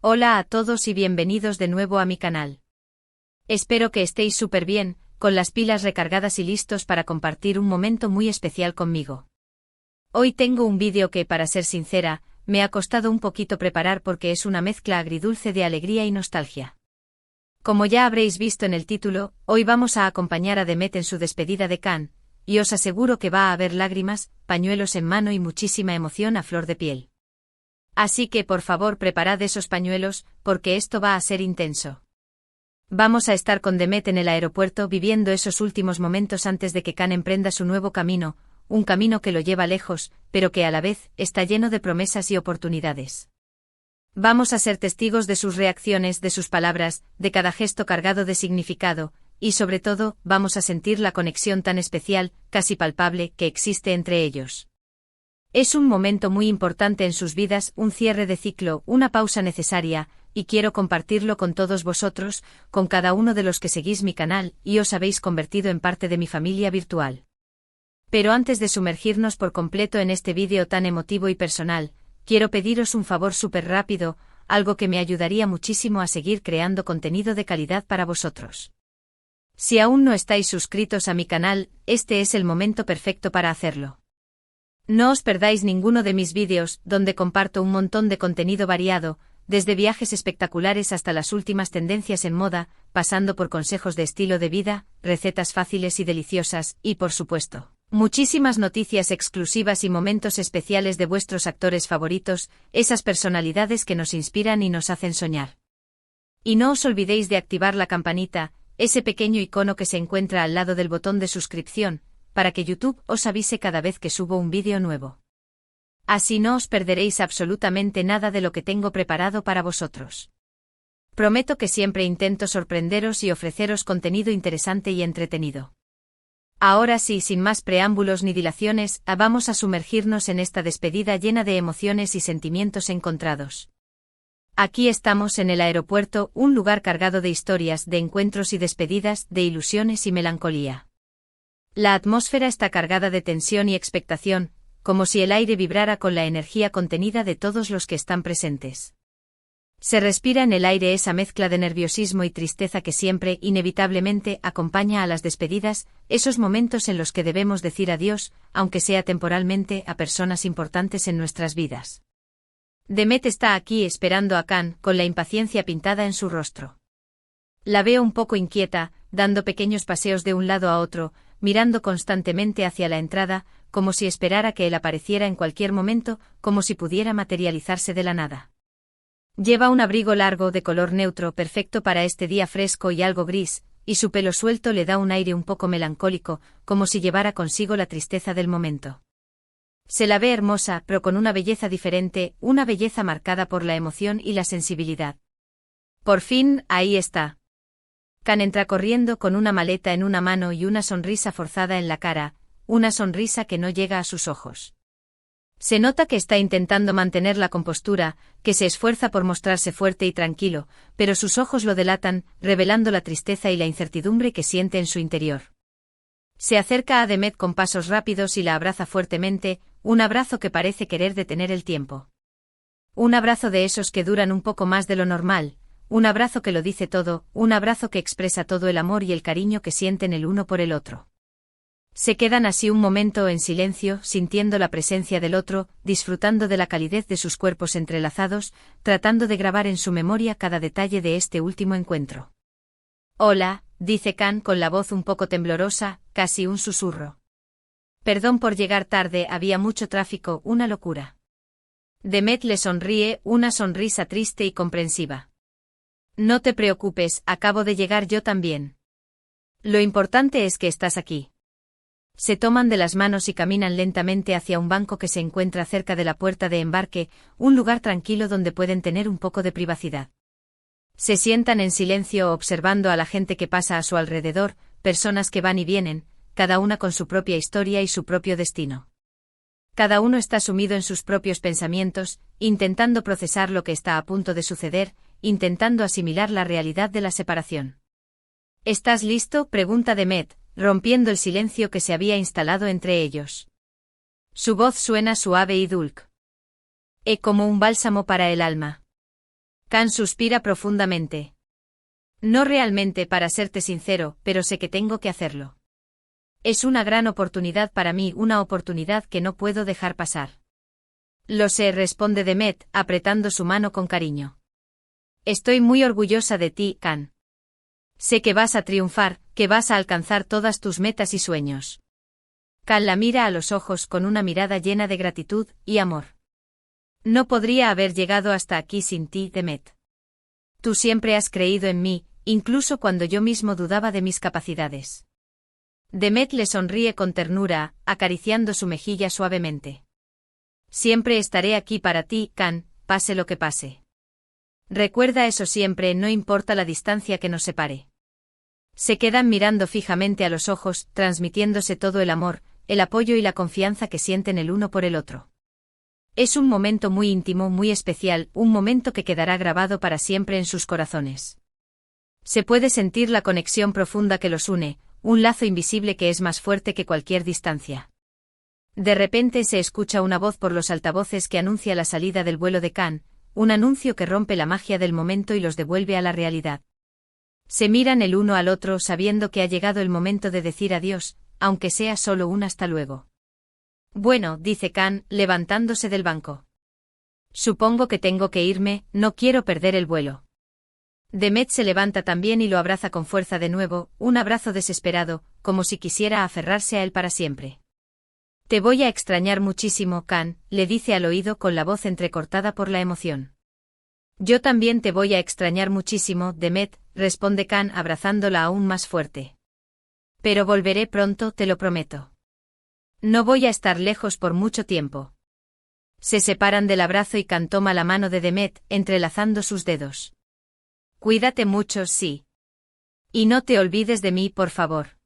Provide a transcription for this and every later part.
Hola a todos y bienvenidos de nuevo a mi canal. Espero que estéis súper bien, con las pilas recargadas y listos para compartir un momento muy especial conmigo. Hoy tengo un vídeo que, para ser sincera, me ha costado un poquito preparar porque es una mezcla agridulce de alegría y nostalgia. Como ya habréis visto en el título, hoy vamos a acompañar a Demet en su despedida de Cannes, y os aseguro que va a haber lágrimas, pañuelos en mano y muchísima emoción a flor de piel. Así que por favor preparad esos pañuelos, porque esto va a ser intenso. Vamos a estar con Demet en el aeropuerto viviendo esos últimos momentos antes de que Cannes emprenda su nuevo camino, un camino que lo lleva lejos, pero que a la vez está lleno de promesas y oportunidades. Vamos a ser testigos de sus reacciones, de sus palabras, de cada gesto cargado de significado, y sobre todo, vamos a sentir la conexión tan especial, casi palpable, que existe entre ellos. Es un momento muy importante en sus vidas, un cierre de ciclo, una pausa necesaria, y quiero compartirlo con todos vosotros, con cada uno de los que seguís mi canal, y os habéis convertido en parte de mi familia virtual. Pero antes de sumergirnos por completo en este vídeo tan emotivo y personal, quiero pediros un favor súper rápido, algo que me ayudaría muchísimo a seguir creando contenido de calidad para vosotros. Si aún no estáis suscritos a mi canal, este es el momento perfecto para hacerlo. No os perdáis ninguno de mis vídeos, donde comparto un montón de contenido variado, desde viajes espectaculares hasta las últimas tendencias en moda, pasando por consejos de estilo de vida, recetas fáciles y deliciosas, y por supuesto, muchísimas noticias exclusivas y momentos especiales de vuestros actores favoritos, esas personalidades que nos inspiran y nos hacen soñar. Y no os olvidéis de activar la campanita, ese pequeño icono que se encuentra al lado del botón de suscripción, para que YouTube os avise cada vez que subo un vídeo nuevo. Así no os perderéis absolutamente nada de lo que tengo preparado para vosotros. Prometo que siempre intento sorprenderos y ofreceros contenido interesante y entretenido. Ahora sí, sin más preámbulos ni dilaciones, vamos a sumergirnos en esta despedida llena de emociones y sentimientos encontrados. Aquí estamos en el aeropuerto, un lugar cargado de historias, de encuentros y despedidas, de ilusiones y melancolía. La atmósfera está cargada de tensión y expectación, como si el aire vibrara con la energía contenida de todos los que están presentes. Se respira en el aire esa mezcla de nerviosismo y tristeza que siempre, inevitablemente, acompaña a las despedidas, esos momentos en los que debemos decir adiós, aunque sea temporalmente, a personas importantes en nuestras vidas. Demet está aquí esperando a Cannes, con la impaciencia pintada en su rostro. La veo un poco inquieta, dando pequeños paseos de un lado a otro, mirando constantemente hacia la entrada, como si esperara que él apareciera en cualquier momento, como si pudiera materializarse de la nada. Lleva un abrigo largo de color neutro perfecto para este día fresco y algo gris, y su pelo suelto le da un aire un poco melancólico, como si llevara consigo la tristeza del momento. Se la ve hermosa, pero con una belleza diferente, una belleza marcada por la emoción y la sensibilidad. Por fin, ahí está. Cannes entra corriendo con una maleta en una mano y una sonrisa forzada en la cara, una sonrisa que no llega a sus ojos. Se nota que está intentando mantener la compostura, que se esfuerza por mostrarse fuerte y tranquilo, pero sus ojos lo delatan, revelando la tristeza y la incertidumbre que siente en su interior. Se acerca a Demet con pasos rápidos y la abraza fuertemente, un abrazo que parece querer detener el tiempo. Un abrazo de esos que duran un poco más de lo normal. Un abrazo que lo dice todo, un abrazo que expresa todo el amor y el cariño que sienten el uno por el otro. Se quedan así un momento en silencio, sintiendo la presencia del otro, disfrutando de la calidez de sus cuerpos entrelazados, tratando de grabar en su memoria cada detalle de este último encuentro. Hola, dice Cannes con la voz un poco temblorosa, casi un susurro. Perdón por llegar tarde, había mucho tráfico, una locura. Demet le sonríe, una sonrisa triste y comprensiva. No te preocupes, acabo de llegar yo también. Lo importante es que estás aquí. Se toman de las manos y caminan lentamente hacia un banco que se encuentra cerca de la puerta de embarque, un lugar tranquilo donde pueden tener un poco de privacidad. Se sientan en silencio observando a la gente que pasa a su alrededor, personas que van y vienen, cada una con su propia historia y su propio destino. Cada uno está sumido en sus propios pensamientos, intentando procesar lo que está a punto de suceder, intentando asimilar la realidad de la separación. ¿Estás listo?, pregunta Demet, rompiendo el silencio que se había instalado entre ellos. Su voz suena suave y dulce. Como un bálsamo para el alma. Kan suspira profundamente. No realmente, para serte sincero, pero sé que tengo que hacerlo. Es una gran oportunidad para mí, una oportunidad que no puedo dejar pasar. Lo sé, responde Demet, apretando su mano con cariño. Estoy muy orgullosa de ti, Kan. Sé que vas a triunfar, que vas a alcanzar todas tus metas y sueños. Kan la mira a los ojos con una mirada llena de gratitud y amor. No podría haber llegado hasta aquí sin ti, Demet. Tú siempre has creído en mí, incluso cuando yo mismo dudaba de mis capacidades. Demet le sonríe con ternura, acariciando su mejilla suavemente. Siempre estaré aquí para ti, Kan, pase lo que pase. Recuerda eso siempre, no importa la distancia que nos separe. Se quedan mirando fijamente a los ojos, transmitiéndose todo el amor, el apoyo y la confianza que sienten el uno por el otro. Es un momento muy íntimo, muy especial, un momento que quedará grabado para siempre en sus corazones. Se puede sentir la conexión profunda que los une, un lazo invisible que es más fuerte que cualquier distancia. De repente se escucha una voz por los altavoces que anuncia la salida del vuelo de Kan, un anuncio que rompe la magia del momento y los devuelve a la realidad. Se miran el uno al otro sabiendo que ha llegado el momento de decir adiós, aunque sea solo un hasta luego. Bueno, dice Kan, levantándose del banco. Supongo que tengo que irme, no quiero perder el vuelo. Demet se levanta también y lo abraza con fuerza de nuevo, un abrazo desesperado, como si quisiera aferrarse a él para siempre. Te voy a extrañar muchísimo, Kan, le dice al oído con la voz entrecortada por la emoción. Yo también te voy a extrañar muchísimo, Demet, responde Kan abrazándola aún más fuerte. Pero volveré pronto, te lo prometo. No voy a estar lejos por mucho tiempo. Se separan del abrazo y Kan toma la mano de Demet, entrelazando sus dedos. Cuídate mucho, sí. Y no te olvides de mí, por favor.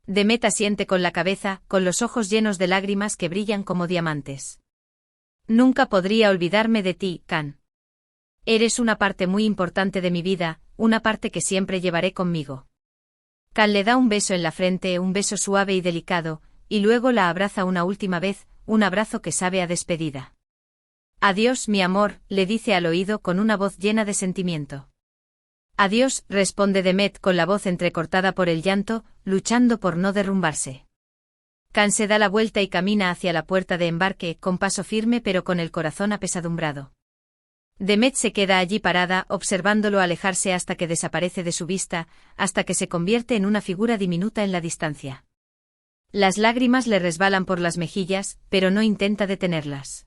Demet asiente con la cabeza, con los ojos llenos de lágrimas que brillan como diamantes. Nunca podría olvidarme de ti, Kan. Eres una parte muy importante de mi vida, una parte que siempre llevaré conmigo. Kan le da un beso en la frente, un beso suave y delicado, y luego la abraza una última vez, un abrazo que sabe a despedida. Adiós, mi amor, le dice al oído con una voz llena de sentimiento. Adiós, responde Demet con la voz entrecortada por el llanto, luchando por no derrumbarse. Kan se da la vuelta y camina hacia la puerta de embarque, con paso firme pero con el corazón apesadumbrado. Demet se queda allí parada, observándolo alejarse hasta que desaparece de su vista, hasta que se convierte en una figura diminuta en la distancia. Las lágrimas le resbalan por las mejillas, pero no intenta detenerlas.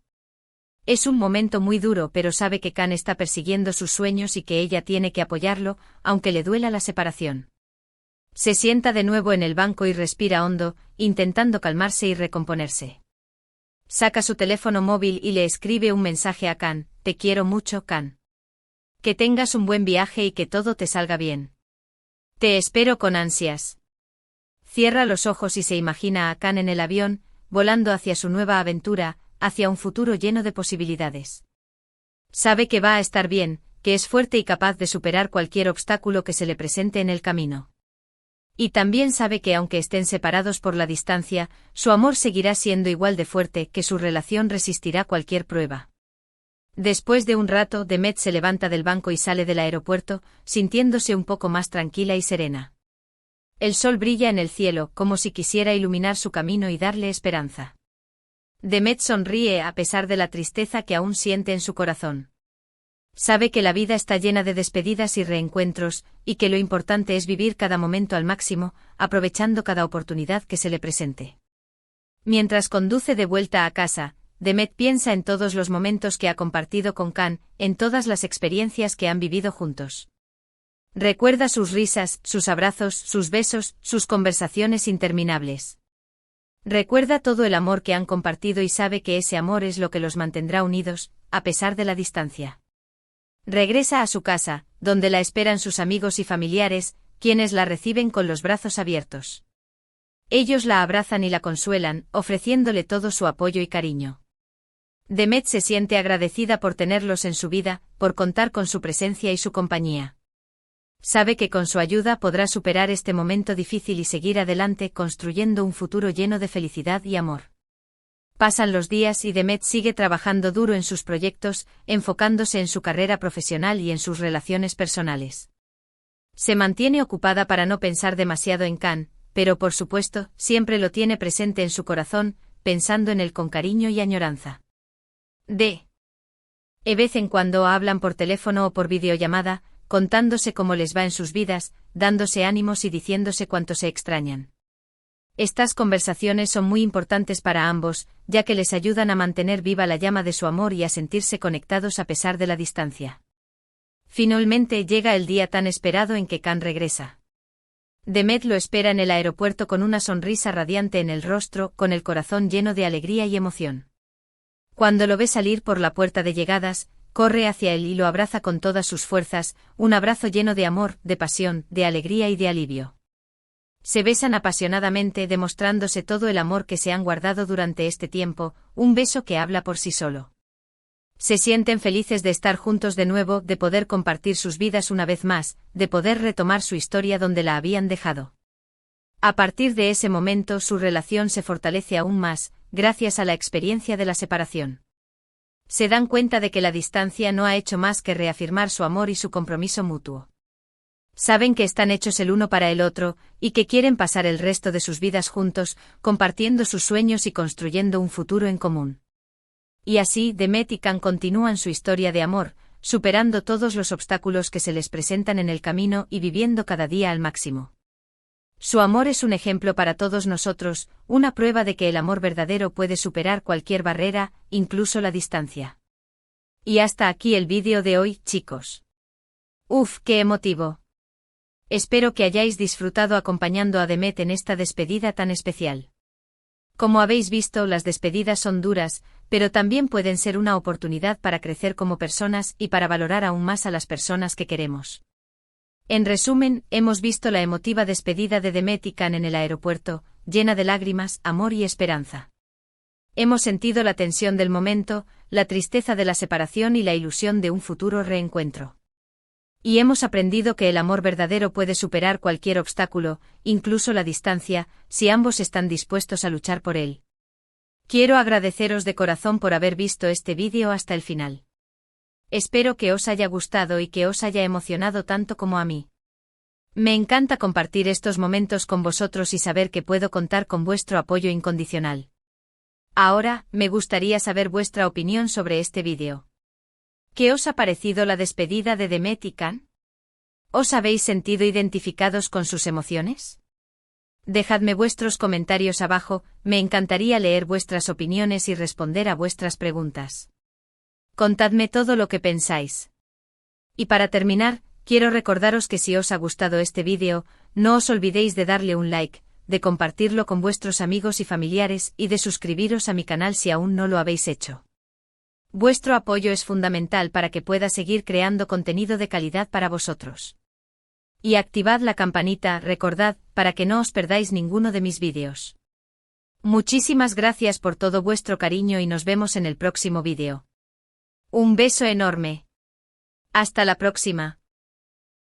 Es un momento muy duro, pero sabe que Kan está persiguiendo sus sueños y que ella tiene que apoyarlo, aunque le duela la separación. Se sienta de nuevo en el banco y respira hondo, intentando calmarse y recomponerse. Saca su teléfono móvil y le escribe un mensaje a Kan: te quiero mucho, Kan. Que tengas un buen viaje y que todo te salga bien. Te espero con ansias. Cierra los ojos y se imagina a Kan en el avión, volando hacia su nueva aventura, hacia un futuro lleno de posibilidades. Sabe que va a estar bien, que es fuerte y capaz de superar cualquier obstáculo que se le presente en el camino. Y también sabe que aunque estén separados por la distancia, su amor seguirá siendo igual de fuerte, que su relación resistirá cualquier prueba. Después de un rato, Demet se levanta del banco y sale del aeropuerto, sintiéndose un poco más tranquila y serena. El sol brilla en el cielo, como si quisiera iluminar su camino y darle esperanza. Demet sonríe a pesar de la tristeza que aún siente en su corazón. Sabe que la vida está llena de despedidas y reencuentros, y que lo importante es vivir cada momento al máximo, aprovechando cada oportunidad que se le presente. Mientras conduce de vuelta a casa, Demet piensa en todos los momentos que ha compartido con Kan, en todas las experiencias que han vivido juntos. Recuerda sus risas, sus abrazos, sus besos, sus conversaciones interminables. Recuerda todo el amor que han compartido y sabe que ese amor es lo que los mantendrá unidos, a pesar de la distancia. Regresa a su casa, donde la esperan sus amigos y familiares, quienes la reciben con los brazos abiertos. Ellos la abrazan y la consuelan, ofreciéndole todo su apoyo y cariño. Demet se siente agradecida por tenerlos en su vida, por contar con su presencia y su compañía. Sabe que con su ayuda podrá superar este momento difícil y seguir adelante construyendo un futuro lleno de felicidad y amor. Pasan los días y Demet sigue trabajando duro en sus proyectos, enfocándose en su carrera profesional y en sus relaciones personales. Se mantiene ocupada para no pensar demasiado en Can, pero por supuesto, siempre lo tiene presente en su corazón, pensando en él con cariño y añoranza. De vez en cuando hablan por teléfono o por videollamada, contándose cómo les va en sus vidas, dándose ánimos y diciéndose cuánto se extrañan. Estas conversaciones son muy importantes para ambos, ya que les ayudan a mantener viva la llama de su amor y a sentirse conectados a pesar de la distancia. Finalmente llega el día tan esperado en que Can regresa. Demet lo espera en el aeropuerto con una sonrisa radiante en el rostro, con el corazón lleno de alegría y emoción. Cuando lo ve salir por la puerta de llegadas, corre hacia él y lo abraza con todas sus fuerzas, un abrazo lleno de amor, de pasión, de alegría y de alivio. Se besan apasionadamente, demostrándose todo el amor que se han guardado durante este tiempo, un beso que habla por sí solo. Se sienten felices de estar juntos de nuevo, de poder compartir sus vidas una vez más, de poder retomar su historia donde la habían dejado. A partir de ese momento su relación se fortalece aún más, gracias a la experiencia de la separación. Se dan cuenta de que la distancia no ha hecho más que reafirmar su amor y su compromiso mutuo. Saben que están hechos el uno para el otro, y que quieren pasar el resto de sus vidas juntos, compartiendo sus sueños y construyendo un futuro en común. Y así Demet y Can continúan su historia de amor, superando todos los obstáculos que se les presentan en el camino y viviendo cada día al máximo. Su amor es un ejemplo para todos nosotros, una prueba de que el amor verdadero puede superar cualquier barrera, incluso la distancia. Y hasta aquí el vídeo de hoy, chicos. Uf, qué emotivo. Espero que hayáis disfrutado acompañando a Demet en esta despedida tan especial. Como habéis visto, las despedidas son duras, pero también pueden ser una oportunidad para crecer como personas y para valorar aún más a las personas que queremos. En resumen, hemos visto la emotiva despedida de Demet y Can en el aeropuerto, llena de lágrimas, amor y esperanza. Hemos sentido la tensión del momento, la tristeza de la separación y la ilusión de un futuro reencuentro. Y hemos aprendido que el amor verdadero puede superar cualquier obstáculo, incluso la distancia, si ambos están dispuestos a luchar por él. Quiero agradeceros de corazón por haber visto este vídeo hasta el final. Espero que os haya gustado y que os haya emocionado tanto como a mí. Me encanta compartir estos momentos con vosotros y saber que puedo contar con vuestro apoyo incondicional. Ahora, me gustaría saber vuestra opinión sobre este vídeo. ¿Qué os ha parecido la despedida de Demet y Can? ¿Os habéis sentido identificados con sus emociones? Dejadme vuestros comentarios abajo, me encantaría leer vuestras opiniones y responder a vuestras preguntas. Contadme todo lo que pensáis. Y para terminar, quiero recordaros que si os ha gustado este vídeo, no os olvidéis de darle un like, de compartirlo con vuestros amigos y familiares y de suscribiros a mi canal si aún no lo habéis hecho. Vuestro apoyo es fundamental para que pueda seguir creando contenido de calidad para vosotros. Y activad la campanita, recordad, para que no os perdáis ninguno de mis vídeos. Muchísimas gracias por todo vuestro cariño y nos vemos en el próximo vídeo. Un beso enorme. Hasta la próxima.